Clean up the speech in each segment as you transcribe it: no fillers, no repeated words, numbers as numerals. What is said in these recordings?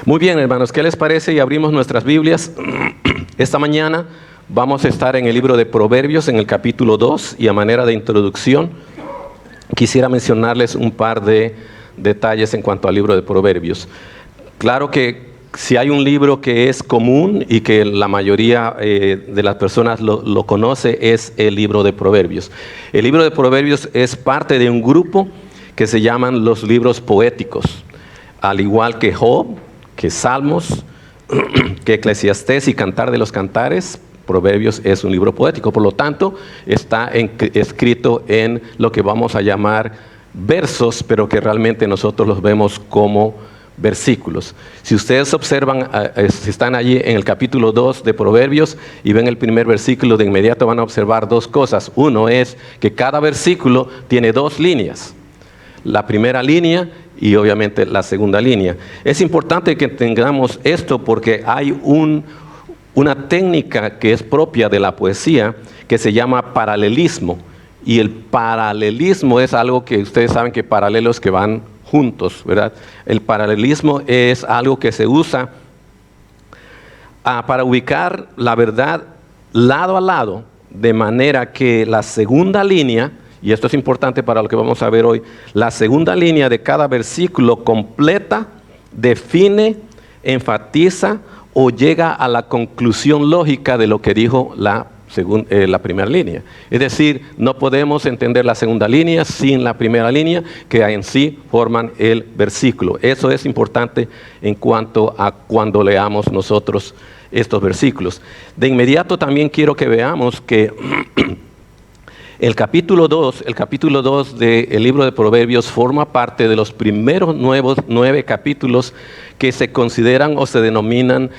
Muy bien, hermanos, ¿qué les parece? Y abrimos nuestras Biblias. Esta mañana vamos a estar en el libro de Proverbios, en el capítulo 2, y a manera de introducción, quisiera mencionarles un par de detalles en cuanto al libro de Proverbios. Claro que si hay un libro que es común y que la mayoría de las personas lo conoce, es el libro de Proverbios. El libro de Proverbios es parte de un grupo que se llaman los libros poéticos, al igual que Job, que Salmos, que Eclesiastés y Cantar de los Cantares. Proverbios es un libro poético, por lo tanto está escrito en lo que vamos a llamar versos, pero que realmente nosotros los vemos como versículos. Si ustedes observan, si están allí en el capítulo 2 de Proverbios y ven el primer versículo, de inmediato van a observar dos cosas. Uno es que cada versículo tiene dos líneas. La primera línea y obviamente la segunda línea. Es importante que tengamos esto porque hay una técnica que es propia de la poesía que se llama paralelismo. Y el paralelismo es algo que ustedes saben que paralelos que van juntos, ¿verdad? El paralelismo es algo que se usa para ubicar la verdad lado a lado, de manera que la segunda línea, y esto es importante para lo que vamos a ver hoy, la segunda línea de cada versículo completa, define, enfatiza o llega a la conclusión lógica de lo que dijo la primera línea. Es decir, no podemos entender la segunda línea sin la primera línea, que en sí forman el versículo. Eso es importante en cuanto a cuando leamos nosotros estos versículos. De inmediato también quiero que veamos que el capítulo 2 del libro de Proverbios forma parte de los primeros 9 capítulos que se consideran o se denominan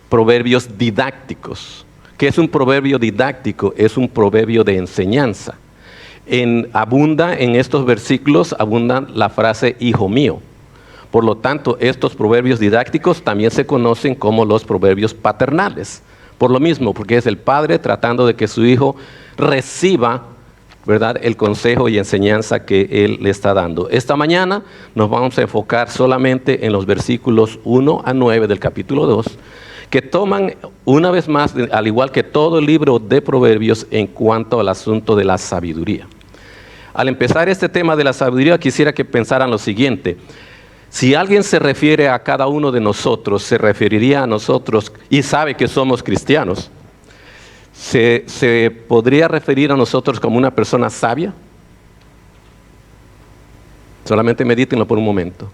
proverbios didácticos. ¿Qué es un proverbio didáctico? Es un proverbio de enseñanza. Abunda en estos versículos, abunda la frase hijo mío. Por lo tanto, estos proverbios didácticos también se conocen como los proverbios paternales. Por lo mismo, porque es el padre tratando de que su hijo reciba, ¿verdad?, el consejo y enseñanza que él le está dando. Esta mañana nos vamos a enfocar solamente en los versículos 1 a 9 del capítulo 2, que toman una vez más, al igual que todo el libro de Proverbios, en cuanto al asunto de la sabiduría. Al empezar este tema de la sabiduría, quisiera que pensaran lo siguiente. Si alguien se refiere a cada uno de nosotros, se referiría a nosotros y sabe que somos cristianos, ¿se podría referir a nosotros como una persona sabia? Solamente medítenlo por un momento.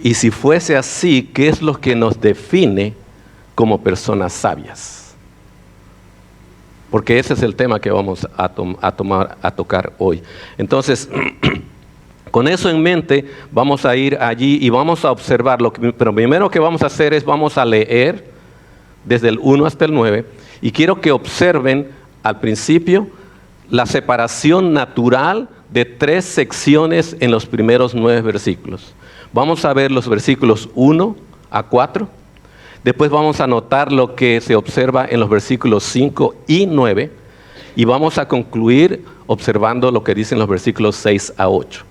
Y si fuese así, ¿qué es lo que nos define como personas sabias? Porque ese es el tema que vamos a tocar hoy. Entonces, con eso en mente, vamos a ir allí y vamos a observar. Pero primero que vamos a hacer es, vamos a leer desde el 1 hasta el 9. Y quiero que observen al principio la separación natural de 3 secciones en los primeros 9 versículos. Vamos a ver los versículos 1 a 4. Después vamos a notar lo que se observa en los versículos 5 y 9. Y vamos a concluir observando lo que dicen los versículos 6 a 8.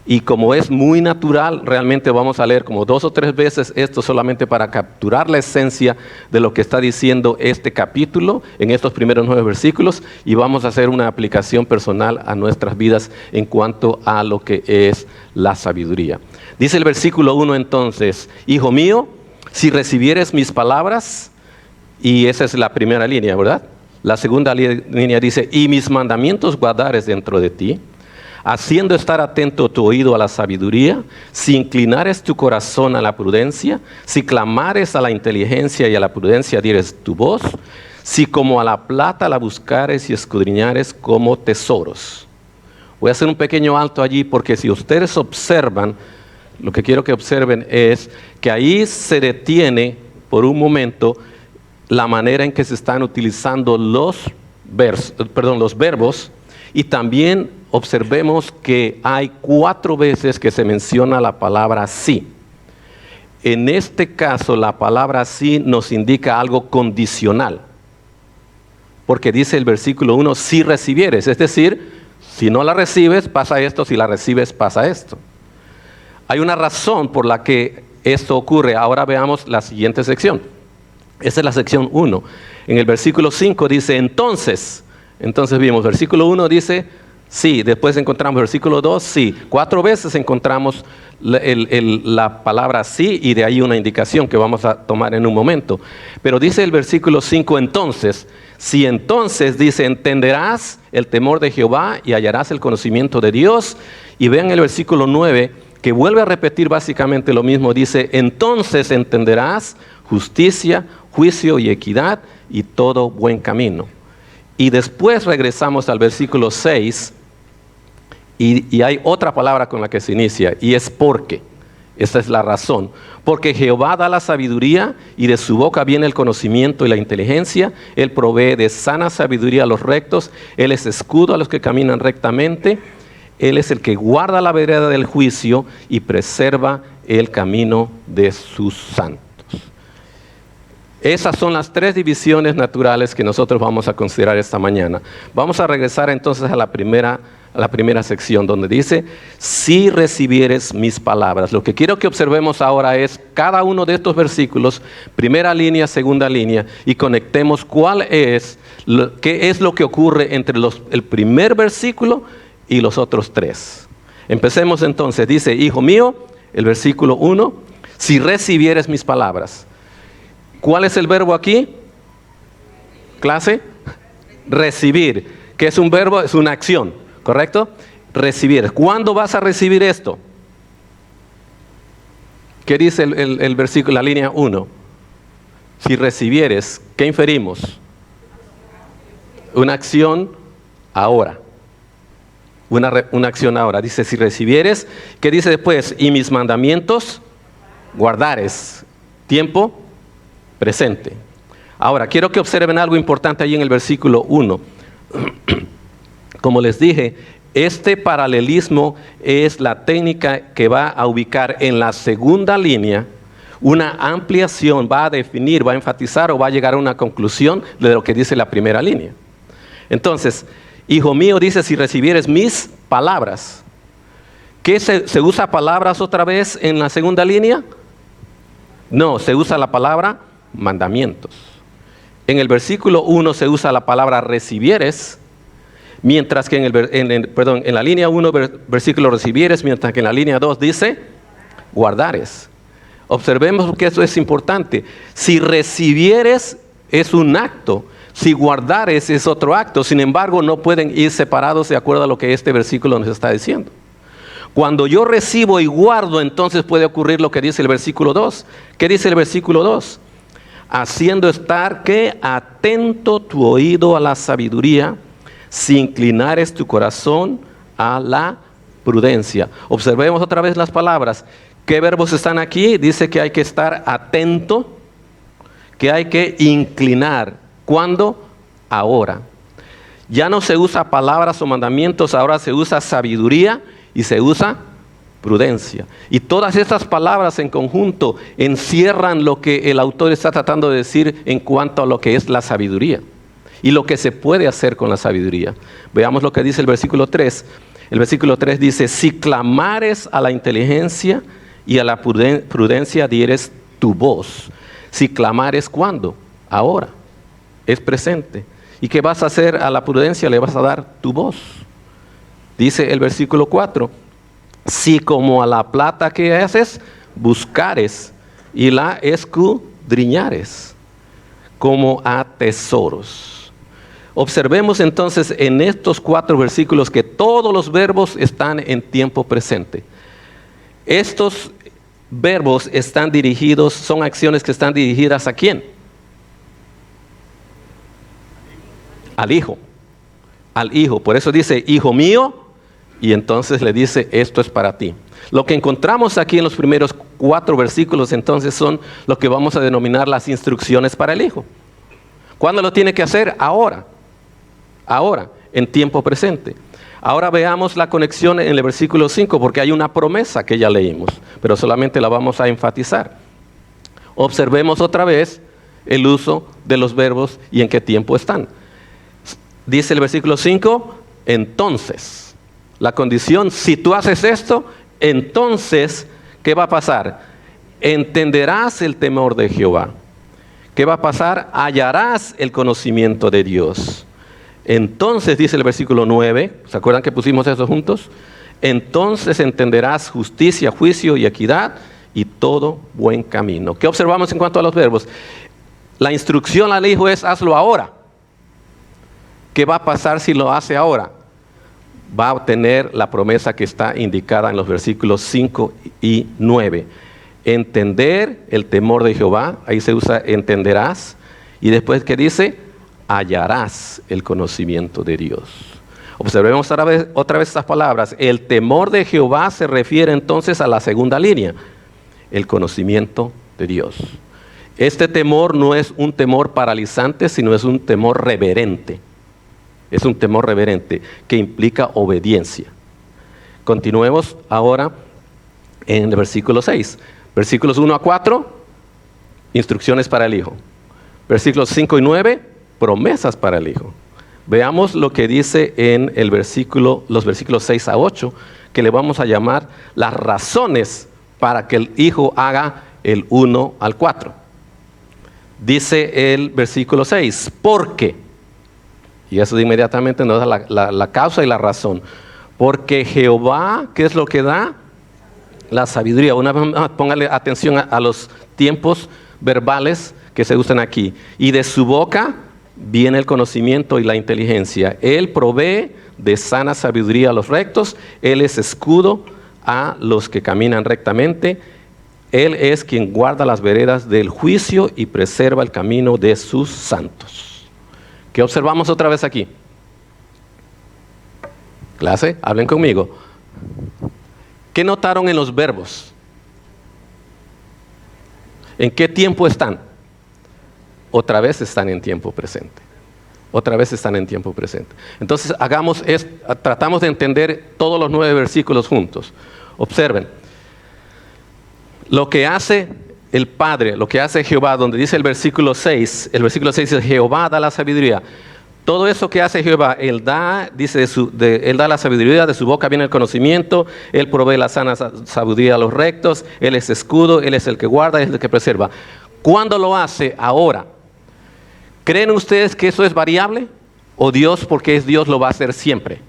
Y como es muy natural, realmente vamos a leer como 2 o 3 veces esto solamente para capturar la esencia de lo que está diciendo este capítulo en estos primeros 9 versículos, y vamos a hacer una aplicación personal a nuestras vidas en cuanto a lo que es la sabiduría. Dice el versículo 1 entonces: hijo mío, si recibieres mis palabras, y esa es la primera línea, ¿verdad? La segunda línea dice: y mis mandamientos guardares dentro de ti, haciendo estar atento tu oído a la sabiduría, si inclinares tu corazón a la prudencia, si clamares a la inteligencia y a la prudencia dieres tu voz, si como a la plata la buscares y escudriñares como tesoros. Voy a hacer un pequeño alto allí porque si ustedes observan, lo que quiero que observen es que ahí se detiene por un momento la manera en que se están utilizando los verbos, y también observemos que hay 4 veces que se menciona la palabra sí. En este caso, la palabra sí nos indica algo condicional, porque dice el versículo 1, si recibieres, es decir, si no la recibes, pasa esto, si la recibes, pasa esto. Hay una razón por la que esto ocurre. Ahora veamos la siguiente sección. Esa es la sección 1. En el versículo 5 dice, entonces vimos, versículo 1 dice, sí. Después encontramos versículo 2, sí. 4 veces encontramos la palabra sí, y de ahí una indicación que vamos a tomar en un momento. Pero dice el versículo 5, entonces, si entonces dice, entenderás el temor de Jehová y hallarás el conocimiento de Dios. Y vean el versículo 9, que vuelve a repetir básicamente lo mismo. Dice, entonces entenderás justicia, juicio y equidad y todo buen camino. Y después regresamos al versículo 6 y hay otra palabra con la que se inicia, y es porque. Esta es la razón. Porque Jehová da la sabiduría y de su boca viene el conocimiento y la inteligencia. Él provee de sana sabiduría a los rectos. Él es escudo a los que caminan rectamente. Él es el que guarda la vereda del juicio y preserva el camino de sus santos. Esas son las 3 divisiones naturales que nosotros vamos a considerar esta mañana. Vamos a regresar entonces a la primera sección donde dice, si recibieres mis palabras. Lo que quiero que observemos ahora es cada uno de estos versículos, primera línea, segunda línea, y conectemos qué es lo que ocurre entre el primer versículo y los otros 3. Empecemos entonces. Dice, hijo mío, el versículo 1, si recibieres mis palabras. ¿Cuál es el verbo aquí? Clase, recibir. ¿Qué es un verbo? Es una acción, ¿correcto? Recibir. ¿Cuándo vas a recibir esto? ¿Qué dice el versículo, la línea 1? Si recibieres, ¿qué inferimos? Una acción ahora. Una acción ahora. Dice, si recibieres, ¿qué dice después? Y mis mandamientos guardares. Tiempo presente. Ahora, quiero que observen algo importante ahí en el versículo 1. Como les dije, este paralelismo es la técnica que va a ubicar en la segunda línea una ampliación, va a definir, va a enfatizar o va a llegar a una conclusión de lo que dice la primera línea. Entonces, hijo mío, dice, si recibieres mis palabras. ¿Qué se usa palabras otra vez en la segunda línea? No, se usa la palabra mandamientos. En el versículo 1 se usa la palabra recibieres, mientras que en la línea 1, versículo recibieres, mientras que en la línea 2 dice guardares. Observemos que eso es importante. Si recibieres es un acto, si guardares es otro acto. Sin embargo, no pueden ir separados de acuerdo a lo que este versículo nos está diciendo. Cuando yo recibo y guardo, entonces puede ocurrir lo que dice el versículo 2. ¿Qué dice el versículo 2? Haciendo estar que atento tu oído a la sabiduría, si inclinares tu corazón a la prudencia. Observemos otra vez las palabras. ¿Qué verbos están aquí? Dice que hay que estar atento, que hay que inclinar. ¿Cuándo? Ahora. Ya no se usa palabras o mandamientos, ahora se usa sabiduría y se usa prudencia. Y todas estas palabras en conjunto encierran lo que el autor está tratando de decir en cuanto a lo que es la sabiduría y lo que se puede hacer con la sabiduría. Veamos lo que dice el versículo 3. El versículo 3 dice, si clamares a la inteligencia y a la prudencia dieres tu voz. Si clamares, ¿cuándo? Ahora. Es presente. ¿Y qué vas a hacer a la prudencia? Le vas a dar tu voz. Dice el versículo 4, si como a la plata que haces, buscares y la escudriñares como a tesoros. Observemos entonces en estos 4 versículos que todos los verbos están en tiempo presente. Estos verbos están dirigidos, son acciones que están dirigidas ¿a quién? Al hijo. Al hijo. Por eso dice, hijo mío, y entonces le dice, esto es para ti. Lo que encontramos aquí en los primeros 4 versículos entonces son lo que vamos a denominar las instrucciones para el hijo. ¿Cuándo lo tiene que hacer? Ahora. Ahora, en tiempo presente. Ahora veamos la conexión en el versículo 5, porque hay una promesa que ya leímos, pero solamente la vamos a enfatizar. Observemos otra vez el uso de los verbos y en qué tiempo están. Dice el versículo 5, entonces, la condición, si tú haces esto, entonces, ¿qué va a pasar? entenderás el temor de Jehová. ¿Qué va a pasar? Hallarás el conocimiento de Dios. Entonces, dice el versículo 9, ¿se acuerdan que pusimos eso juntos? Entonces entenderás justicia, juicio y equidad y todo buen camino. ¿Qué observamos en cuanto a los verbos? La instrucción al hijo es hazlo ahora. ¿Qué va a pasar si lo hace ahora? Va a obtener la promesa que está indicada en los versículos 5 y 9. Entender el temor de Jehová, ahí se usa entenderás, y después ¿qué dice? Hallarás el conocimiento de Dios. Observemos otra vez estas palabras. El temor de Jehová se refiere entonces a la segunda línea, el conocimiento de Dios. Este temor no es un temor paralizante, sino es un temor reverente. Es un temor reverente que implica obediencia. Continuemos ahora en el versículo 6. Versículos 1 a 4, instrucciones para el hijo. Versículos 5 y 9, promesas para el hijo. Veamos lo que dice en los versículos 6 a 8, que le vamos a llamar las razones para que el hijo haga el 1 al 4. Dice el versículo 6, porque, y eso inmediatamente nos da la causa y la razón, porque Jehová, ¿qué es lo que da? La sabiduría. Una vez más, póngale atención a los tiempos verbales que se usan aquí. Y de su boca viene el conocimiento y la inteligencia. Él provee de sana sabiduría a los rectos. Él es escudo a los que caminan rectamente. Él es quien guarda las veredas del juicio y preserva el camino de sus santos. ¿Qué observamos otra vez aquí? Clase, hablen conmigo. ¿Qué notaron en los verbos? ¿En qué tiempo están? Otra vez están en tiempo presente. Otra vez están en tiempo presente. Entonces tratamos de entender todos los 9 versículos juntos. Observen. Lo que hace el Padre, lo que hace Jehová, donde dice el versículo 6 dice Jehová da la sabiduría. Todo eso que hace Jehová, Él da, dice, Él da la sabiduría, de su boca viene el conocimiento, Él provee la sana sabiduría a los rectos, Él es escudo, Él es el que guarda, Él es el que preserva. ¿Cuándo lo hace? Ahora. ¿Creen ustedes que eso es variable? ¿O Dios, porque es Dios, lo va a hacer siempre?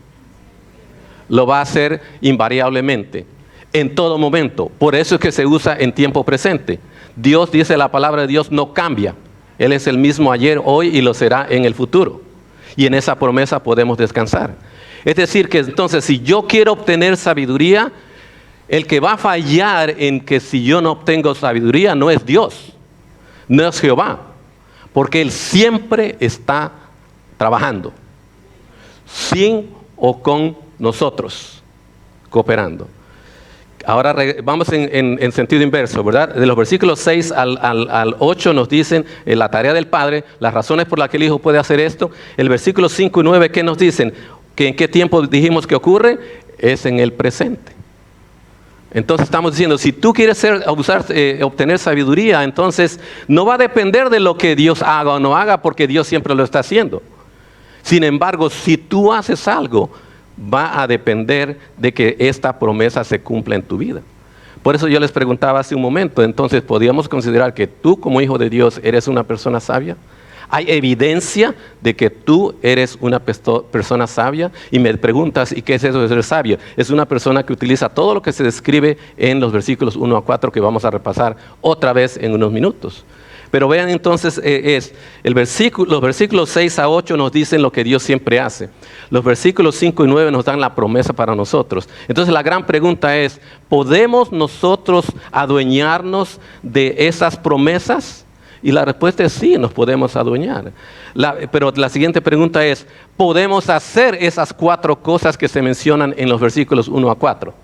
Lo va a hacer invariablemente, en todo momento. Por eso es que se usa en tiempo presente. Dios, dice la palabra de Dios, no cambia. Él es el mismo ayer, hoy y lo será en el futuro. Y en esa promesa podemos descansar. Es decir, que entonces si yo quiero obtener sabiduría, el que va a fallar en que si yo no obtengo sabiduría no es Dios, no es Jehová, porque Él siempre está trabajando, sin o con nosotros, cooperando. Ahora vamos en sentido inverso, ¿verdad? De los versículos 6 al 8 nos dicen la tarea del Padre, las razones por las que el Hijo puede hacer esto. El versículo 5 y 9, ¿qué nos dicen? ¿Que en qué tiempo dijimos que ocurre? Es en el presente. Entonces estamos diciendo, si tú quieres obtener sabiduría, entonces no va a depender de lo que Dios haga o no haga, porque Dios siempre lo está haciendo. Sin embargo, si tú haces algo, va a depender de que esta promesa se cumpla en tu vida. Por eso yo les preguntaba hace un momento, entonces, ¿podríamos considerar que tú como hijo de Dios eres una persona sabia? ¿Hay evidencia de que tú eres una persona sabia? Y me preguntas, ¿y qué es eso de ser sabio? Es una persona que utiliza todo lo que se describe en los versículos 1 a 4 que vamos a repasar otra vez en unos minutos. Pero vean entonces, los versículos 6 a 8 nos dicen lo que Dios siempre hace. Los versículos 5 y 9 nos dan la promesa para nosotros. Entonces la gran pregunta es, ¿podemos nosotros adueñarnos de esas promesas? Y la respuesta es sí, nos podemos adueñar. Pero la siguiente pregunta es, ¿podemos hacer esas 4 cosas que se mencionan en los versículos 1 a 4?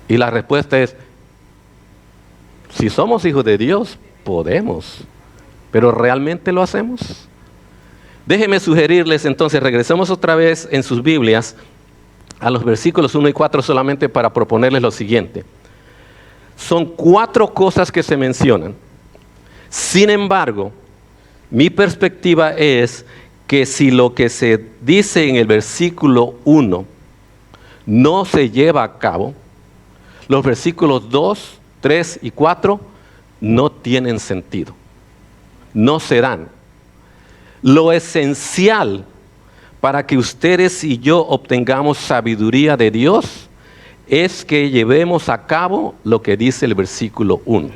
Y la respuesta es, si somos hijos de Dios, podemos. ¿Pero realmente lo hacemos? Déjenme sugerirles entonces, regresemos otra vez en sus Biblias a los versículos 1 y 4 solamente para proponerles lo siguiente. Son 4 cosas que se mencionan. Sin embargo, mi perspectiva es que si lo que se dice en el versículo 1 no se lleva a cabo, los versículos 2, 3 y 4 no tienen sentido. No se dan. Lo esencial para que ustedes y yo obtengamos sabiduría de Dios es que llevemos a cabo lo que dice el versículo 1.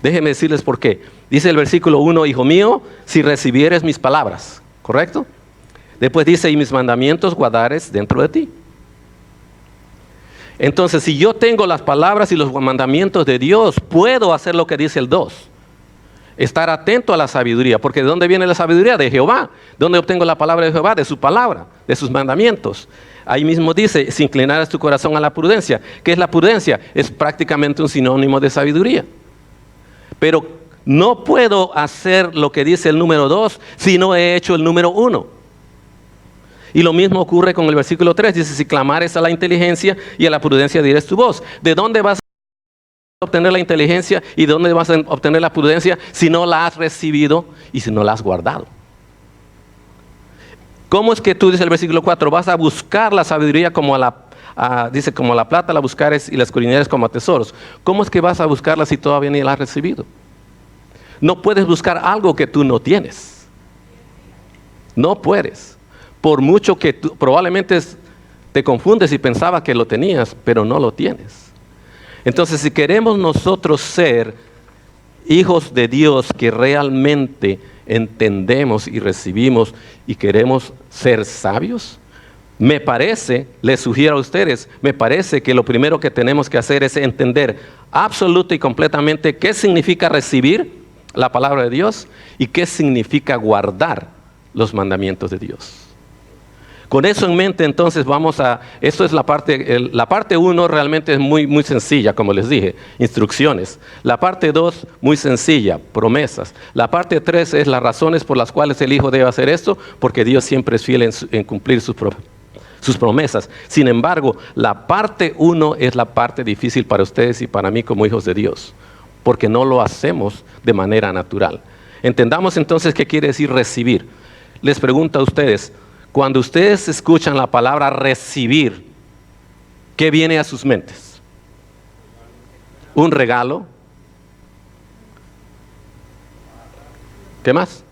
Déjenme decirles por qué. Dice el versículo 1, hijo mío, si recibieres mis palabras, ¿correcto? Después dice, y mis mandamientos guardares dentro de ti. Entonces, si yo tengo las palabras y los mandamientos de Dios, puedo hacer lo que dice el 2. Estar atento a la sabiduría, porque ¿de dónde viene la sabiduría? De Jehová. ¿De dónde obtengo la palabra de Jehová? De su palabra, de sus mandamientos. Ahí mismo dice, si inclinaras tu corazón a la prudencia. ¿Qué es la prudencia? Es prácticamente un sinónimo de sabiduría. Pero no puedo hacer lo que dice el número 2 si no he hecho el número 1. Y lo mismo ocurre con el versículo 3. Dice, si clamares a la inteligencia y a la prudencia dirás tu voz. ¿De dónde vas a obtener la inteligencia y de dónde vas a obtener la prudencia si no la has recibido y si no la has guardado? ¿Cómo es que tú, dice el versículo 4, vas a buscar la sabiduría como dice, como la plata la buscares y la escudriñares como a tesoros? ¿Cómo es que vas a buscarla si todavía ni la has recibido? No puedes buscar algo que tú no tienes. No puedes. Por mucho que tú probablemente te confundes y pensabas que lo tenías, pero no lo tienes. Entonces, si queremos nosotros ser hijos de Dios que realmente entendemos y recibimos y queremos ser sabios, me parece, les sugiero a ustedes, me parece que lo primero que tenemos que hacer es entender absoluta y completamente qué significa recibir la palabra de Dios y qué significa guardar los mandamientos de Dios. Con eso en mente, entonces esto es la parte 1 realmente es muy, muy sencilla, como les dije, instrucciones. La parte 2, muy sencilla, promesas. La parte 3 es las razones por las cuales el Hijo debe hacer esto, porque Dios siempre es fiel en cumplir sus promesas. Sin embargo, la parte 1 es la parte difícil para ustedes y para mí como hijos de Dios, porque no lo hacemos de manera natural. Entendamos entonces qué quiere decir recibir. Les pregunto a ustedes, cuando ustedes escuchan la palabra recibir, ¿qué viene a sus mentes? ¿Un regalo? ¿Qué más?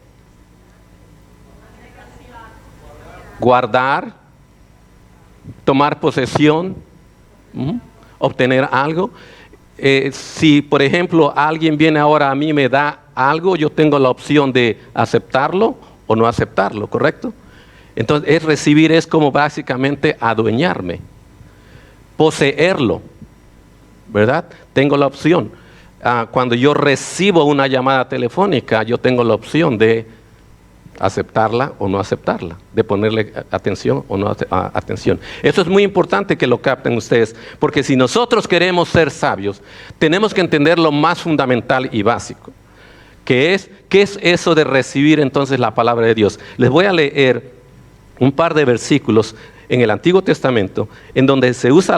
Guardar, tomar posesión, obtener algo. Si, por ejemplo, alguien viene ahora a mí y me da algo, yo tengo la opción de aceptarlo o no aceptarlo, ¿correcto? Entonces, recibir es como básicamente adueñarme, poseerlo, ¿verdad? Tengo la opción. Cuando yo recibo una llamada telefónica, yo tengo la opción de aceptarla o no aceptarla, de ponerle atención o no atención. Eso es muy importante que lo capten ustedes, porque si nosotros queremos ser sabios, tenemos que entender lo más fundamental y básico, que es, ¿qué es eso de recibir entonces la palabra de Dios? Les voy a leer un par de versículos en el Antiguo Testamento en donde se usa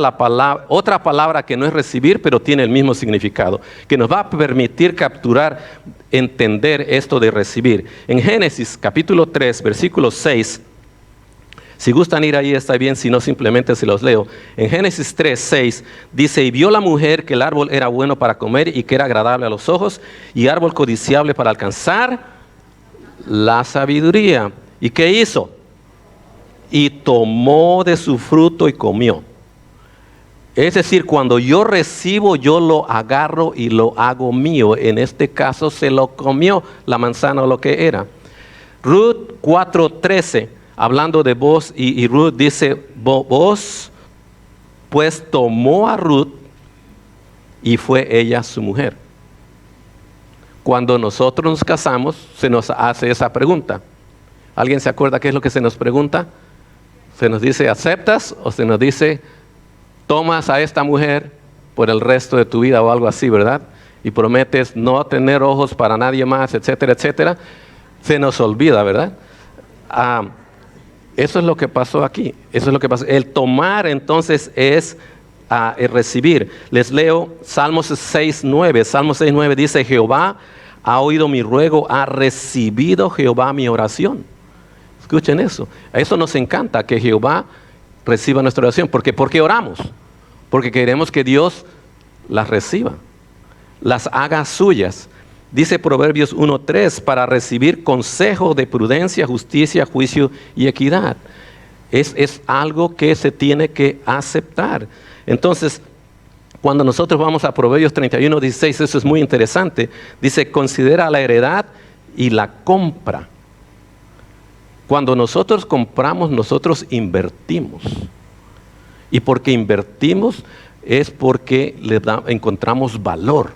otra palabra que no es recibir, pero tiene el mismo significado, que nos va a permitir capturar, entender esto de recibir. En Génesis capítulo 3, versículo 6, si gustan ir ahí está bien, si no simplemente se los leo. En Génesis 3, 6 dice, y vio la mujer que el árbol era bueno para comer y que era agradable a los ojos y árbol codiciable para alcanzar la sabiduría. ¿Y qué hizo? Y tomó de su fruto y comió. Es decir, cuando yo recibo, yo lo agarro y lo hago mío. En este caso se lo comió, la manzana o lo que era. Ruth 4:13, hablando de Boaz y Ruth, dice, Boaz pues tomó a Ruth y fue ella su mujer. Cuando nosotros nos casamos, se nos hace esa pregunta. ¿Alguien se acuerda qué es lo que se nos pregunta? Se nos dice, ¿aceptas? O se nos dice, tomas a esta mujer por el resto de tu vida o algo así, ¿verdad? Y prometes no tener ojos para nadie más, etcétera, etcétera. Se nos olvida, ¿verdad? Eso es lo que pasó aquí. Eso es lo que pasó. El tomar entonces es el recibir. Les leo Salmos 6:9. Salmos 6:9 dice, Jehová ha oído mi ruego, ha recibido Jehová mi oración. Escuchen eso. A eso nos encanta, que Jehová reciba nuestra oración. ¿Por qué? Porque oramos. porque queremos que Dios las reciba, las haga suyas. Dice Proverbios 1:3, para recibir consejo de prudencia, justicia, juicio y equidad. Es algo que se tiene que aceptar. Entonces, cuando nosotros vamos a Proverbios 31:16, eso es muy interesante. Dice, considera la heredad y la compra. Cuando nosotros compramos, nosotros invertimos. Y porque invertimos es porque encontramos valor.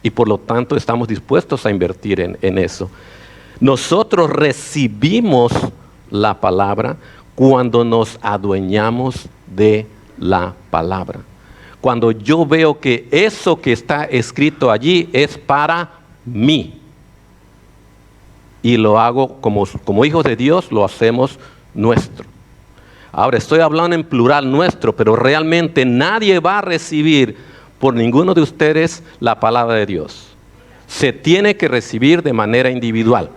Y por lo tanto estamos dispuestos a invertir en eso. Nosotros recibimos la palabra cuando nos adueñamos de la palabra. Cuando yo veo que eso que está escrito allí es para mí. Y lo hago como hijos de Dios, lo hacemos nuestro. Ahora estoy hablando en plural nuestro, pero realmente nadie va a recibir por ninguno de ustedes la palabra de Dios. Se tiene que recibir de manera individual.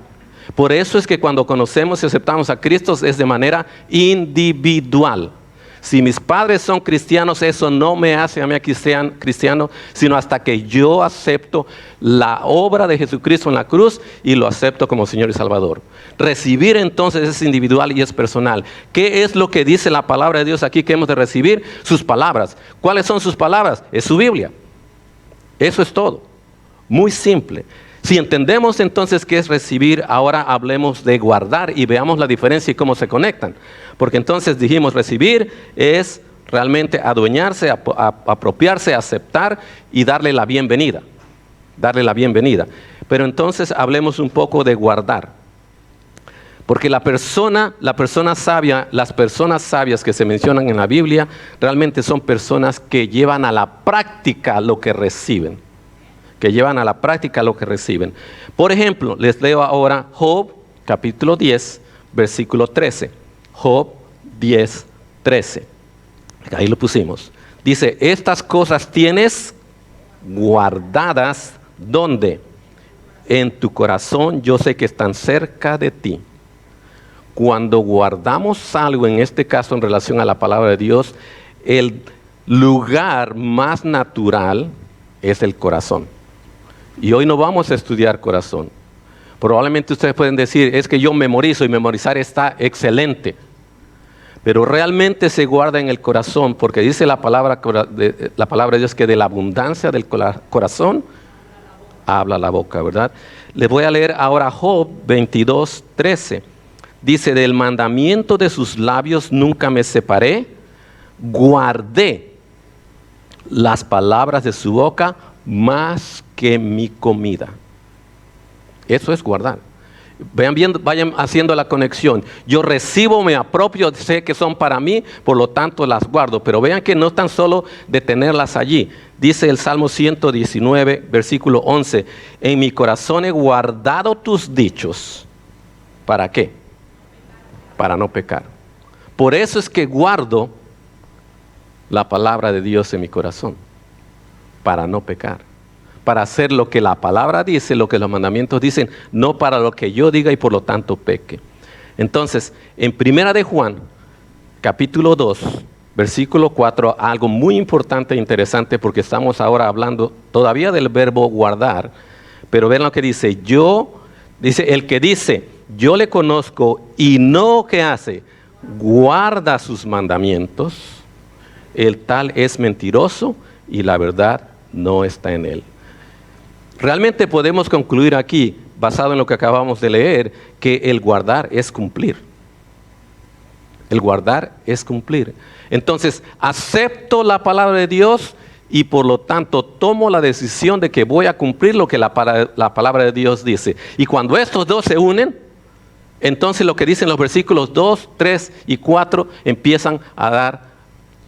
Por eso es que cuando conocemos y aceptamos a Cristo es de manera individual. Si mis padres son cristianos, eso no me hace a mí cristiano, sino hasta que yo acepto la obra de Jesucristo en la cruz y lo acepto como Señor y Salvador. Recibir entonces es individual y es personal. ¿Qué es lo que dice la palabra de Dios aquí que hemos de recibir? Sus palabras. ¿Cuáles son sus palabras? Es su Biblia. Eso es todo. Muy simple. Si entendemos entonces qué es recibir, ahora hablemos de guardar y veamos la diferencia y cómo se conectan. Porque entonces dijimos recibir es realmente adueñarse, apropiarse, aceptar y darle la bienvenida. Darle la bienvenida. Pero entonces hablemos un poco de guardar. Porque la persona sabia, las personas sabias que se mencionan en la Biblia, realmente son personas que llevan a la práctica lo que reciben. Que llevan a la práctica lo que reciben. Por ejemplo, les leo ahora Job, capítulo 10, versículo 13. Job 10, 13. Ahí lo pusimos. Dice, estas cosas tienes guardadas, ¿dónde? En tu corazón, yo sé que están cerca de ti. Cuando guardamos algo, en este caso en relación a la palabra de Dios, el lugar más natural es el corazón. Y hoy no vamos a estudiar corazón. Probablemente ustedes pueden decir, es que yo memorizo y memorizar está excelente. Pero realmente se guarda en el corazón, porque dice la palabra de Dios que de la abundancia del corazón habla la boca, ¿verdad? Les voy a leer ahora Job 22, 13. Dice, del mandamiento de sus labios nunca me separé, guardé las palabras de su boca más que mi comida. Eso es guardar. Vayan haciendo la conexión. Yo recibo, me apropio, sé que son para mí, por lo tanto las guardo. Pero vean que no tan solo de tenerlas allí. Dice el Salmo 119, versículo 11. En mi corazón he guardado tus dichos. ¿Para qué? Para no pecar. Por eso es que guardo la palabra de Dios en mi corazón. Para no pecar. Para hacer lo que la palabra dice, lo que los mandamientos dicen, no para lo que yo diga y por lo tanto peque. Entonces, en Primera de Juan, capítulo 2, versículo 4, algo muy importante e interesante porque estamos ahora hablando todavía del verbo guardar, pero vean lo que dice, dice, el que dice, yo le conozco y no que hace, guarda sus mandamientos, el tal es mentiroso y la verdad no está en él. Realmente podemos concluir aquí, basado en lo que acabamos de leer, que el guardar es cumplir. El guardar es cumplir. Entonces, acepto la palabra de Dios y por lo tanto tomo la decisión de que voy a cumplir lo que la palabra de Dios dice. Y cuando estos dos se unen, entonces lo que dicen los versículos 2, 3 y 4 empiezan a dar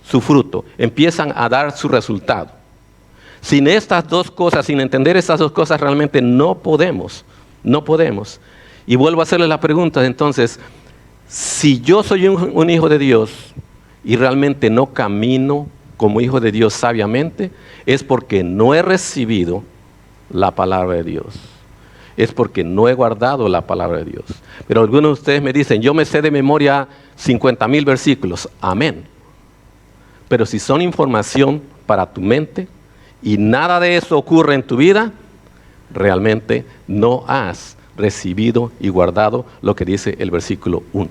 su fruto, empiezan a dar su resultado. Sin estas dos cosas, sin entender estas dos cosas, realmente no podemos. Y vuelvo a hacerle la pregunta, entonces, si yo soy un hijo de Dios y realmente no camino como hijo de Dios sabiamente, es porque no he recibido la palabra de Dios. Es porque no he guardado la palabra de Dios. Pero algunos de ustedes me dicen, yo me sé de memoria 50,000 versículos. Amén. Pero si son información para tu mente y nada de eso ocurre en tu vida, realmente no has recibido y guardado lo que dice el versículo 1.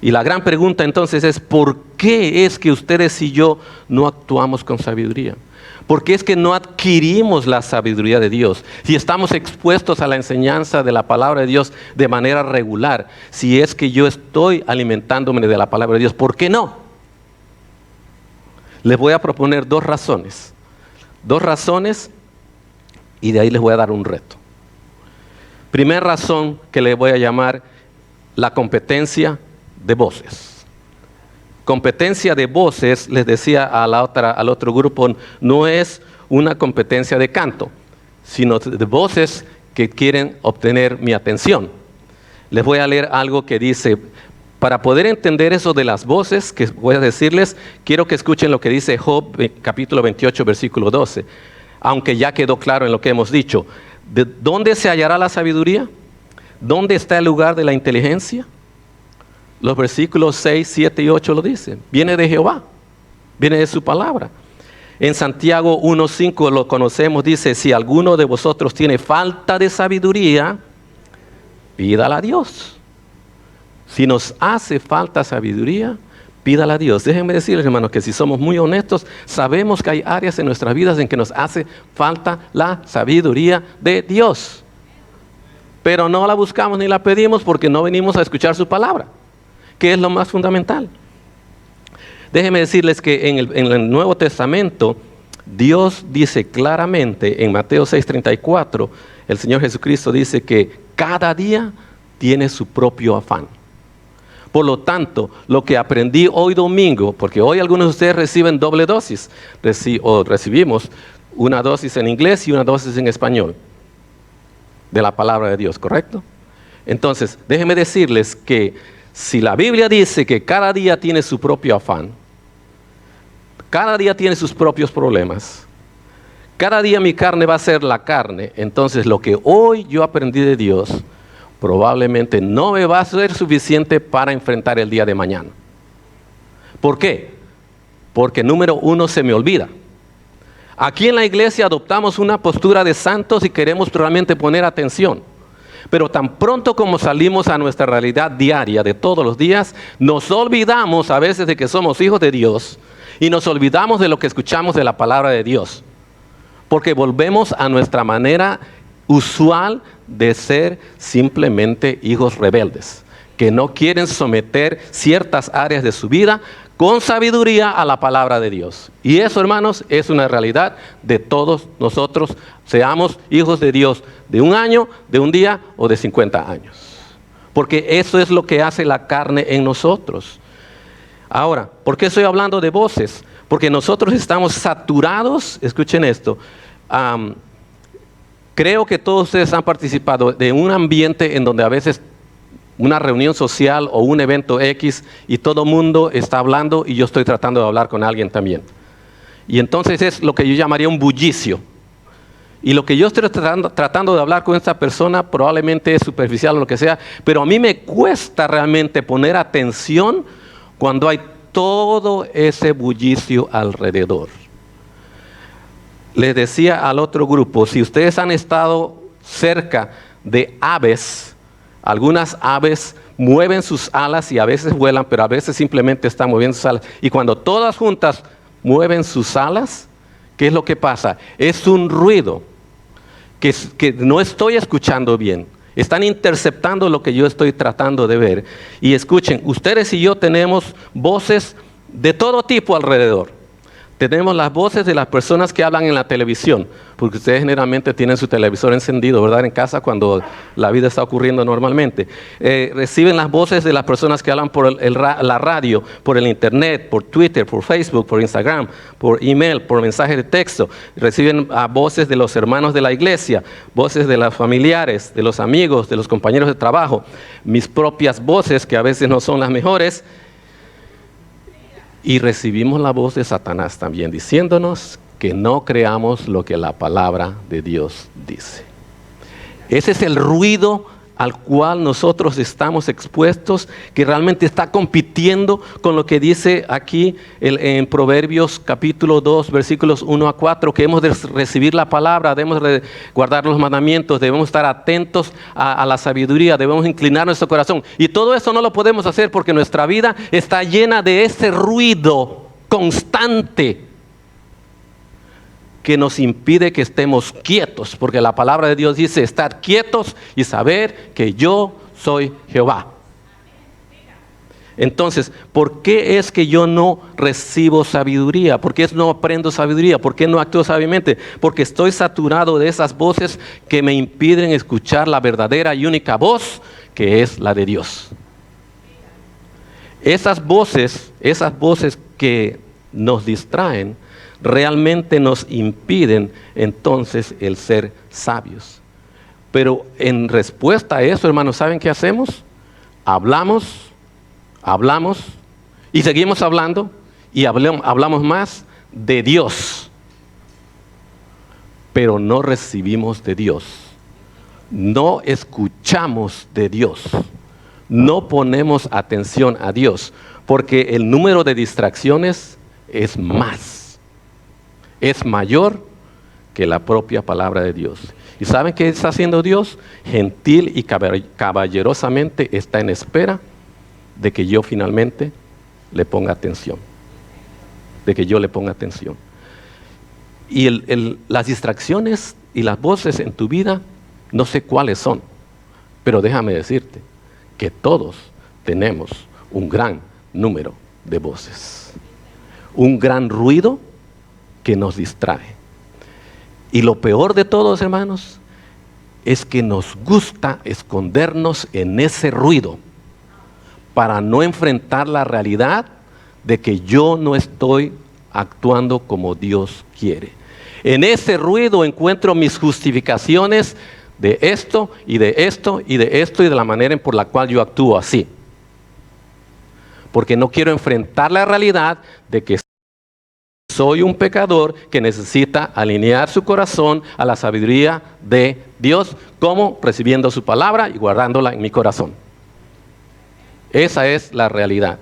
Y la gran pregunta entonces es, ¿por qué es que ustedes y yo no actuamos con sabiduría? ¿Por qué es que no adquirimos la sabiduría de Dios? Si estamos expuestos a la enseñanza de la palabra de Dios de manera regular, si es que yo estoy alimentándome de la palabra de Dios, ¿por qué no? Les voy a proponer dos razones y de ahí les voy a dar un reto. Primera razón que le voy a llamar la competencia de voces. Competencia de voces, les decía al otro grupo, no es una competencia de canto, sino de voces que quieren obtener mi atención. Les voy a leer algo que dice, para poder entender eso de las voces que voy a decirles, quiero que escuchen lo que dice Job, capítulo 28, versículo 12. Aunque ya quedó claro en lo que hemos dicho. ¿De dónde se hallará la sabiduría? ¿Dónde está el lugar de la inteligencia? Los versículos 6, 7 y 8 lo dicen. Viene de Jehová, viene de su palabra. En Santiago 1:5 lo conocemos, dice, si alguno de vosotros tiene falta de sabiduría, pídala a Dios. Si nos hace falta sabiduría, pídala a Dios. Déjenme decirles, hermanos, que si somos muy honestos, sabemos que hay áreas en nuestras vidas en que nos hace falta la sabiduría de Dios. Pero no la buscamos ni la pedimos porque no venimos a escuchar su palabra, que es lo más fundamental. Déjenme decirles que en el Nuevo Testamento, Dios dice claramente en Mateo 6:34, el Señor Jesucristo dice que cada día tiene su propio afán. Por lo tanto, lo que aprendí hoy domingo, porque hoy algunos de ustedes reciben doble dosis, recibimos una dosis en inglés y una dosis en español de la palabra de Dios, ¿correcto? Entonces, déjenme decirles que si la Biblia dice que cada día tiene su propio afán, cada día tiene sus propios problemas, cada día mi carne va a ser la carne, entonces lo que hoy yo aprendí de Dios probablemente no me va a ser suficiente para enfrentar el día de mañana. ¿Por qué? Porque número uno, se me olvida. Aquí en la iglesia adoptamos una postura de santos y queremos realmente poner atención. Pero tan pronto como salimos a nuestra realidad diaria de todos los días, nos olvidamos a veces de que somos hijos de Dios y nos olvidamos de lo que escuchamos de la palabra de Dios. Porque volvemos a nuestra manera usual de ser simplemente hijos rebeldes, que no quieren someter ciertas áreas de su vida con sabiduría a la palabra de Dios. Y eso, hermanos, es una realidad de todos nosotros, seamos hijos de Dios de un año, de un día o de 50 años. Porque eso es lo que hace la carne en nosotros. Ahora, ¿por qué estoy hablando de voces? Porque nosotros estamos saturados, escuchen esto, creo que todos ustedes han participado de un ambiente en donde a veces una reunión social o un evento X y todo el mundo está hablando y yo estoy tratando de hablar con alguien también. Y entonces es lo que yo llamaría un bullicio. Y lo que yo estoy tratando de hablar con esta persona probablemente es superficial o lo que sea, pero a mí me cuesta realmente poner atención cuando hay todo ese bullicio alrededor. Les decía al otro grupo, si ustedes han estado cerca de aves, algunas aves mueven sus alas y a veces vuelan, pero a veces simplemente están moviendo sus alas. Y cuando todas juntas mueven sus alas, ¿qué es lo que pasa? Es un ruido que no estoy escuchando bien. Están interceptando lo que yo estoy tratando de ver. Y escuchen, ustedes y yo tenemos voces de todo tipo alrededor. Tenemos las voces de las personas que hablan en la televisión, porque ustedes generalmente tienen su televisor encendido, ¿verdad? En casa cuando la vida está ocurriendo normalmente. Reciben las voces de las personas que hablan por la radio, por el internet, por Twitter, por Facebook, por Instagram, por email, por mensajes de texto. Reciben voces de los hermanos de la iglesia, voces de los familiares, de los amigos, de los compañeros de trabajo. Mis propias voces, que a veces no son las mejores. Y recibimos la voz de Satanás también, diciéndonos que no creamos lo que la palabra de Dios dice. Ese es el ruido al cual nosotros estamos expuestos, que realmente está compitiendo con lo que dice aquí en Proverbios capítulo 2, versículos 1 a 4, que hemos de recibir la palabra, debemos de guardar los mandamientos, debemos estar atentos a la sabiduría, debemos inclinar nuestro corazón. Y todo eso no lo podemos hacer porque nuestra vida está llena de ese ruido constante que nos impide que estemos quietos, porque la palabra de Dios dice: estar quietos y saber que yo soy Jehová. Entonces, ¿por qué es que yo no recibo sabiduría? ¿Por qué no aprendo sabiduría? ¿Por qué no actúo sabiamente? Porque estoy saturado de esas voces que me impiden escuchar la verdadera y única voz, que es la de Dios. Esas voces que nos distraen, realmente nos impiden entonces el ser sabios. Pero en respuesta a eso, hermanos, ¿saben qué hacemos? Hablamos y seguimos hablando y hablamos más de Dios, pero no recibimos de Dios, no escuchamos de Dios, no ponemos atención a Dios, porque el número de distracciones es mayor que la propia palabra de Dios. ¿Y saben qué está haciendo Dios? Gentil y caballerosamente está en espera de que yo finalmente le ponga atención. Y las distracciones y las voces en tu vida, no sé cuáles son, pero déjame decirte que todos tenemos un gran número de voces, un gran ruido que nos distrae. Y lo peor de todos, hermanos, es que nos gusta escondernos en ese ruido para no enfrentar la realidad de que yo no estoy actuando como Dios quiere. En ese ruido encuentro mis justificaciones de esto y de esto y de esto y de la manera por la cual yo actúo así. Porque no quiero enfrentar la realidad de que soy un pecador que necesita alinear su corazón a la sabiduría de Dios, como recibiendo su palabra y guardándola en mi corazón. Esa es la realidad.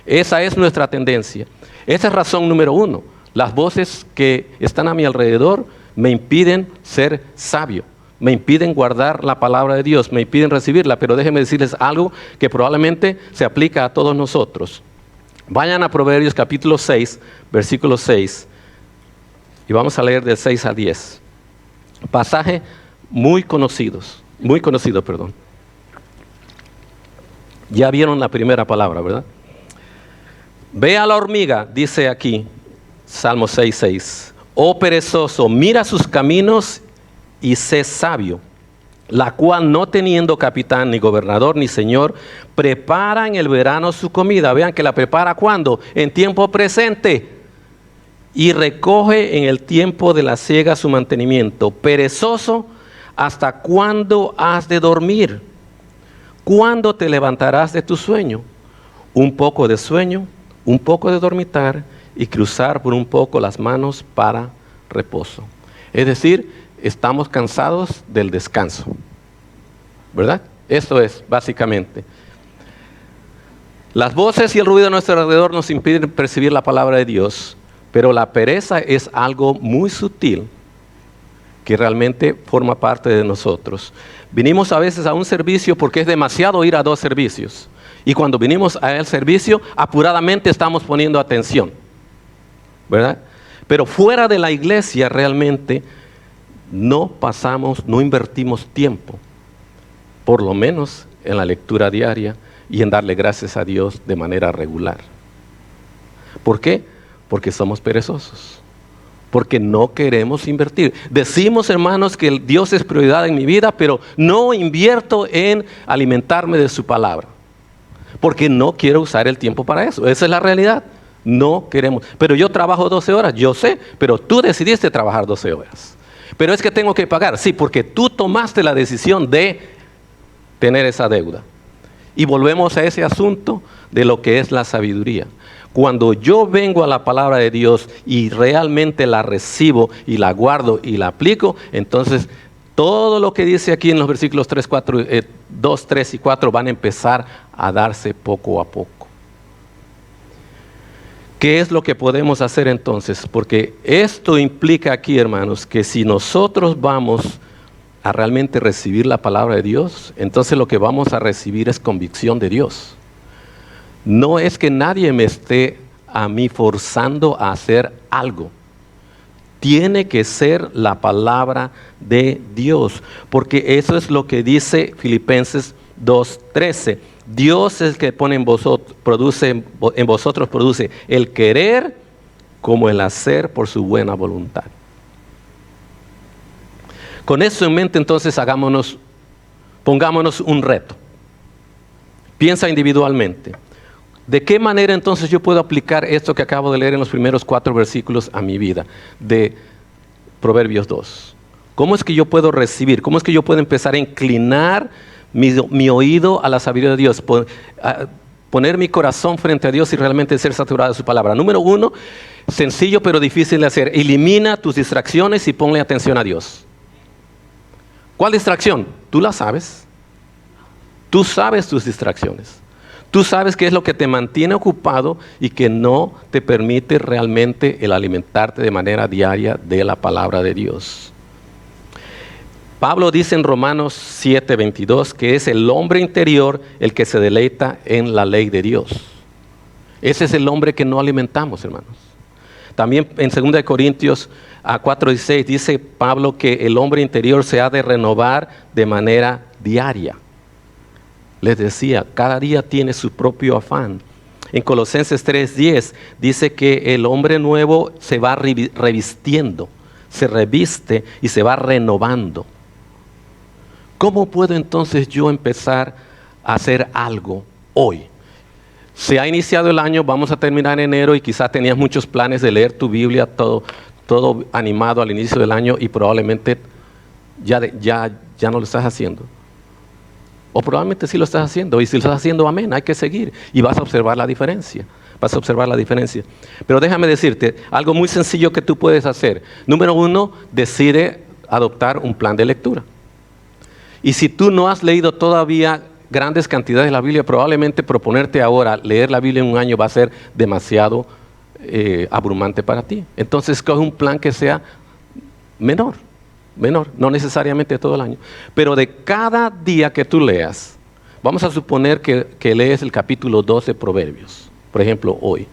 Esa es nuestra tendencia. Esa es razón número 1. Las voces que están a mi alrededor me impiden ser sabio, me impiden guardar la palabra de Dios, me impiden recibirla. Pero déjenme decirles algo que probablemente se aplica a todos nosotros. Vayan a Proverbios capítulo 6, versículo 6, y vamos a leer del 6 al 10. Pasaje muy conocido. Ya vieron la primera palabra, ¿verdad? Ve a la hormiga, dice aquí, Salmo 6:6. Oh perezoso, mira sus caminos y sé sabio, la cual no teniendo capitán, ni gobernador, ni señor, prepara en el verano su comida. Vean que la prepara ¿cuándo? En tiempo presente. Y recoge en el tiempo de la siega su mantenimiento. Perezoso, ¿hasta cuándo has de dormir? ¿Cuándo te levantarás de tu sueño? Un poco de sueño, un poco de dormitar y cruzar por un poco las manos para reposo. Es decir, estamos cansados del descanso, ¿verdad? Eso es, básicamente. Las voces y el ruido a nuestro alrededor nos impiden percibir la palabra de Dios, pero la pereza es algo muy sutil que realmente forma parte de nosotros. Vinimos a veces a un servicio porque es demasiado ir a 2 servicios. Y cuando vinimos al servicio, apuradamente estamos poniendo atención, ¿verdad? Pero fuera de la iglesia realmente no invertimos tiempo, por lo menos en la lectura diaria y en darle gracias a Dios de manera regular. ¿Por qué? Porque somos perezosos, porque no queremos invertir. Decimos, hermanos, que Dios es prioridad en mi vida, pero no invierto en alimentarme de su palabra, porque no quiero usar el tiempo para eso. Esa es la realidad. No queremos. Pero yo trabajo 12 horas, yo sé, pero tú decidiste trabajar 12 horas. Pero es que tengo que pagar, sí, porque tú tomaste la decisión de tener esa deuda. Y volvemos a ese asunto de lo que es la sabiduría. Cuando yo vengo a la palabra de Dios y realmente la recibo y la guardo y la aplico, entonces todo lo que dice aquí en los versículos 2, 3 y 4 van a empezar a darse poco a poco. ¿Qué es lo que podemos hacer entonces? Porque esto implica aquí, hermanos, que si nosotros vamos a realmente recibir la palabra de Dios, entonces lo que vamos a recibir es convicción de Dios. No es que nadie me esté a mí forzando a hacer algo. Tiene que ser la palabra de Dios, porque eso es lo que dice Filipenses 2:13. Dios es el que pone en vosotros, produce el querer como el hacer por su buena voluntad. Con eso en mente, entonces, pongámonos un reto. Piensa individualmente. ¿De qué manera entonces yo puedo aplicar esto que acabo de leer en los primeros 4 versículos a mi vida de Proverbios 2? ¿Cómo es que yo puedo recibir? ¿Cómo es que yo puedo empezar a inclinar mi oído a la sabiduría de Dios? Poner mi corazón frente a Dios y realmente ser saturado de su palabra. Número 1, sencillo pero difícil de hacer. Elimina tus distracciones y ponle atención a Dios. ¿Cuál distracción? Tú la sabes. Tú sabes tus distracciones. Tú sabes qué es lo que te mantiene ocupado y que no te permite realmente el alimentarte de manera diaria de la palabra de Dios. Pablo dice en Romanos 7:22 que es el hombre interior el que se deleita en la ley de Dios. Ese es el hombre que no alimentamos, hermanos. También en 2 Corintios 4:16 dice Pablo que el hombre interior se ha de renovar de manera diaria. Les decía, cada día tiene su propio afán. En Colosenses 3:10 dice que el hombre nuevo se va revistiendo, se reviste y se va renovando. ¿Cómo puedo entonces yo empezar a hacer algo hoy? Se ha iniciado el año, vamos a terminar en enero y quizás tenías muchos planes de leer tu Biblia, todo animado al inicio del año y probablemente ya no lo estás haciendo. O probablemente sí lo estás haciendo, y si lo estás haciendo, amén, hay que seguir y vas a observar la diferencia. Pero déjame decirte algo muy sencillo que tú puedes hacer. Número 1, decide adoptar un plan de lectura. Y si tú no has leído todavía grandes cantidades de la Biblia, probablemente proponerte ahora leer la Biblia en un año va a ser demasiado abrumante para ti. Entonces coge un plan que sea menor, no necesariamente todo el año. Pero de cada día que tú leas, vamos a suponer que lees el capítulo 2 de Proverbios, por ejemplo, hoy.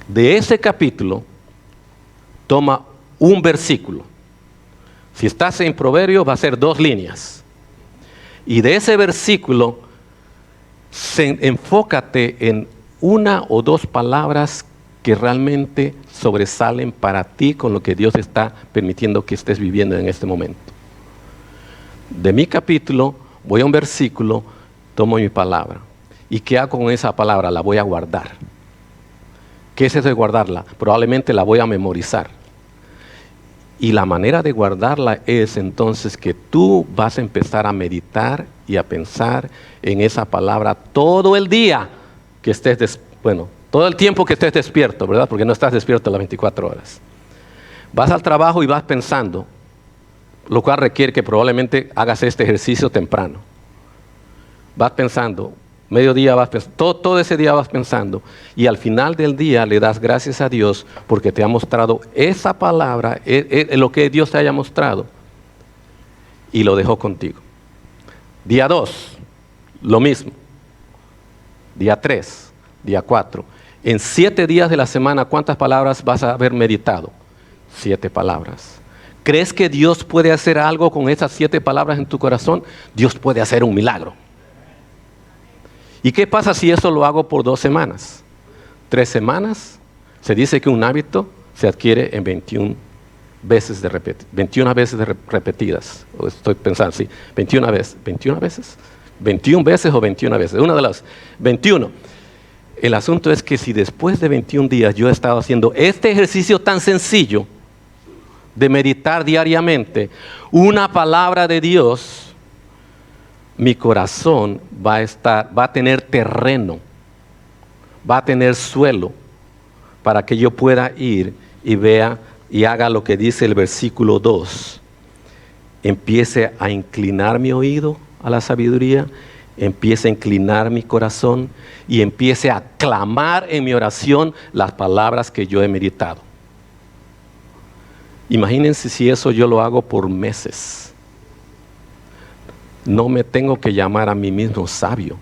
De ese capítulo, toma un versículo. Si estás en Proverbios, va a ser 2 líneas. Y de ese versículo, enfócate en 1 o 2 palabras que realmente sobresalen para ti con lo que Dios está permitiendo que estés viviendo en este momento. De mi capítulo, voy a un versículo, tomo mi palabra. ¿Y qué hago con esa palabra? La voy a guardar. ¿Qué es eso de guardarla? Probablemente la voy a memorizar. Y la manera de guardarla es entonces que tú vas a empezar a meditar y a pensar en esa palabra todo el día que estés, todo el tiempo que estés despierto, ¿verdad? Porque no estás despierto las 24 horas. Vas al trabajo y vas pensando, lo cual requiere que probablemente hagas este ejercicio temprano. Vas pensando, mediodía vas pensando, todo ese día vas pensando, y al final del día le das gracias a Dios porque te ha mostrado esa palabra, lo que Dios te haya mostrado, y lo dejó contigo. Día 2, lo mismo. Día 3, día 4. En 7 días de la semana, ¿cuántas palabras vas a haber meditado? 7 palabras. ¿Crees que Dios puede hacer algo con esas 7 palabras en tu corazón? Dios puede hacer un milagro. ¿Y qué pasa si eso lo hago por 2 semanas? 3 semanas, se dice que un hábito se adquiere en 21 veces repetidas. Estoy pensando, sí, 21 veces. ¿21 veces? 21 veces o 21 veces. Una de las 21. El asunto es que si después de 21 días yo he estado haciendo este ejercicio tan sencillo de meditar diariamente una palabra de Dios, mi corazón va a tener terreno, va a tener suelo para que yo pueda ir y vea y haga lo que dice el versículo 2. empiece a inclinar mi oído a la sabiduría, empiece a inclinar mi corazón y empiece a clamar en mi oración las palabras que yo he meditado. Imagínense si eso yo lo hago por meses. No me tengo que llamar a mí mismo sabio.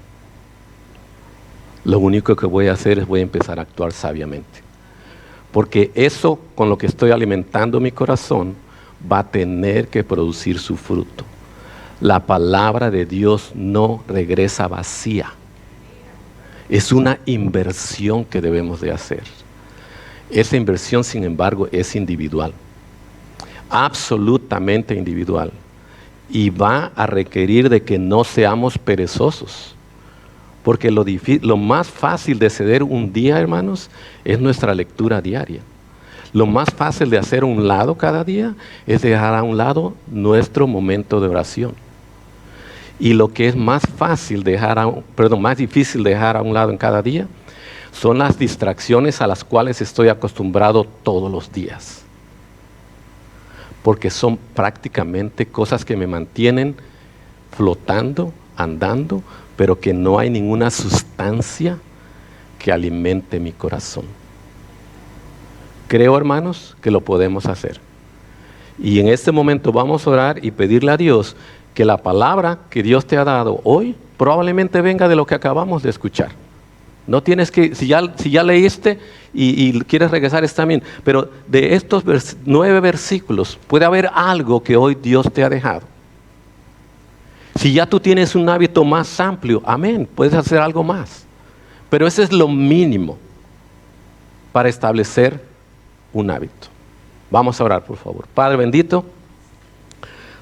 Lo único que voy a hacer es voy a empezar a actuar sabiamente. Porque eso con lo que estoy alimentando mi corazón va a tener que producir su fruto. La palabra de Dios no regresa vacía. Es una inversión que debemos de hacer. Esa inversión, sin embargo, es individual. Absolutamente individual. Y va a requerir de que no seamos perezosos. Porque lo más fácil de ceder un día, hermanos, es nuestra lectura diaria. Lo más fácil de hacer a un lado cada día es dejar a un lado nuestro momento de oración. Y lo que es más más difícil dejar a un lado en cada día son las distracciones a las cuales estoy acostumbrado todos los días. Porque son prácticamente cosas que me mantienen flotando, andando, pero que no hay ninguna sustancia que alimente mi corazón. Creo, hermanos, que lo podemos hacer. Y en este momento vamos a orar y pedirle a Dios que la palabra que Dios te ha dado hoy probablemente venga de lo que acabamos de escuchar. No tienes que, si ya leíste y quieres regresar, está bien. Pero de estos 9 versículos puede haber algo que hoy Dios te ha dejado. Si ya tú tienes un hábito más amplio, amén, puedes hacer algo más. Pero ese es lo mínimo para establecer un hábito. Vamos a orar, por favor. Padre bendito,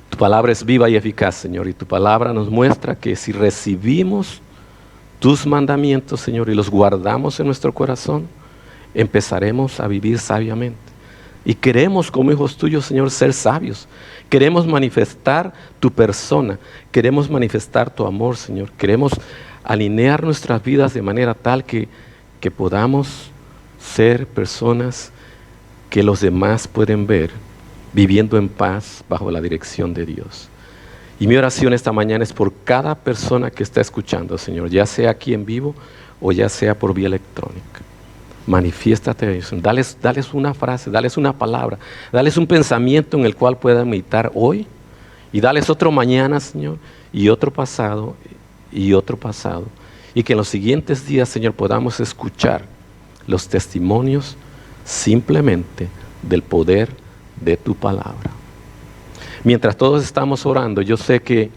tu palabra es viva y eficaz, Señor, y tu palabra nos muestra que si recibimos tus mandamientos, Señor, y los guardamos en nuestro corazón, empezaremos a vivir sabiamente. Y queremos, como hijos tuyos, Señor, ser sabios. Queremos manifestar tu persona. Queremos manifestar tu amor, Señor. Queremos alinear nuestras vidas de manera tal que podamos ser personas que los demás pueden ver viviendo en paz bajo la dirección de Dios. Y mi oración esta mañana es por cada persona que está escuchando, Señor, ya sea aquí en vivo o ya sea por vía electrónica. Manifiéstate a ellos, dales una frase, dales una palabra, dales un pensamiento en el cual puedan meditar hoy y dales otro mañana, Señor, y otro pasado y otro pasado. Y que en los siguientes días, Señor, podamos escuchar los testimonios simplemente del poder de tu palabra. Mientras todos estamos orando, yo sé que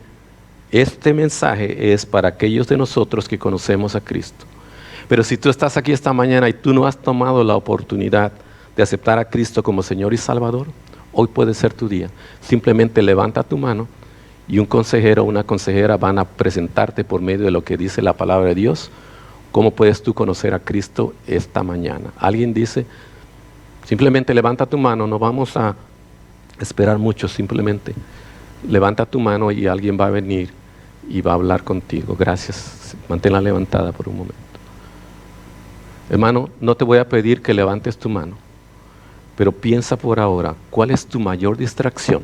este mensaje es para aquellos de nosotros que conocemos a Cristo. Pero si tú estás aquí esta mañana y tú no has tomado la oportunidad de aceptar a Cristo como Señor y Salvador, hoy puede ser tu día. Simplemente levanta tu mano y un consejero o una consejera van a presentarte por medio de lo que dice la palabra de Dios. ¿Cómo puedes tú conocer a Cristo esta mañana? Alguien dice, simplemente levanta tu mano, no vamos a esperar mucho, simplemente levanta tu mano y alguien va a venir y va a hablar contigo. Gracias, manténla levantada por un momento. Hermano, no te voy a pedir que levantes tu mano, pero piensa por ahora, ¿cuál es tu mayor distracción?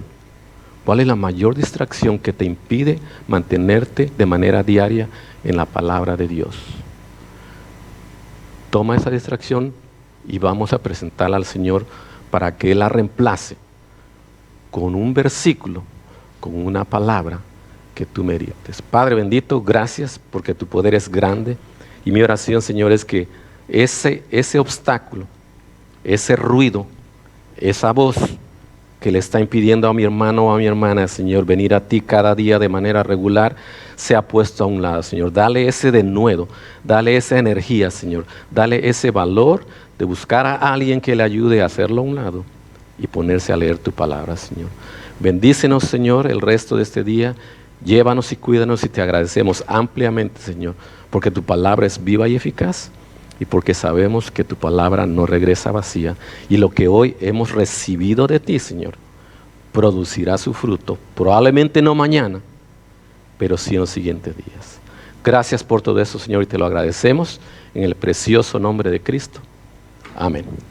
¿Cuál es la mayor distracción que te impide mantenerte de manera diaria en la palabra de Dios? Toma esa distracción y vamos a presentarla al Señor para que Él la reemplace con un versículo, con una palabra que tú merites. Padre bendito, gracias porque tu poder es grande y mi oración, Señor, es que ese obstáculo, ese ruido, esa voz que le está impidiendo a mi hermano o a mi hermana, Señor, venir a ti cada día de manera regular, sea puesto a un lado, Señor. Dale ese denuedo, dale esa energía, Señor. Dale ese valor de buscar a alguien que le ayude a hacerlo a un lado y ponerse a leer tu palabra, Señor. Bendícenos, Señor, el resto de este día. Llévanos y cuídanos y te agradecemos ampliamente, Señor, porque tu palabra es viva y eficaz. Y porque sabemos que tu palabra no regresa vacía. Y lo que hoy hemos recibido de ti, Señor, producirá su fruto. Probablemente no mañana, pero sí en los siguientes días. Gracias por todo eso, Señor, y te lo agradecemos en el precioso nombre de Cristo. Amén.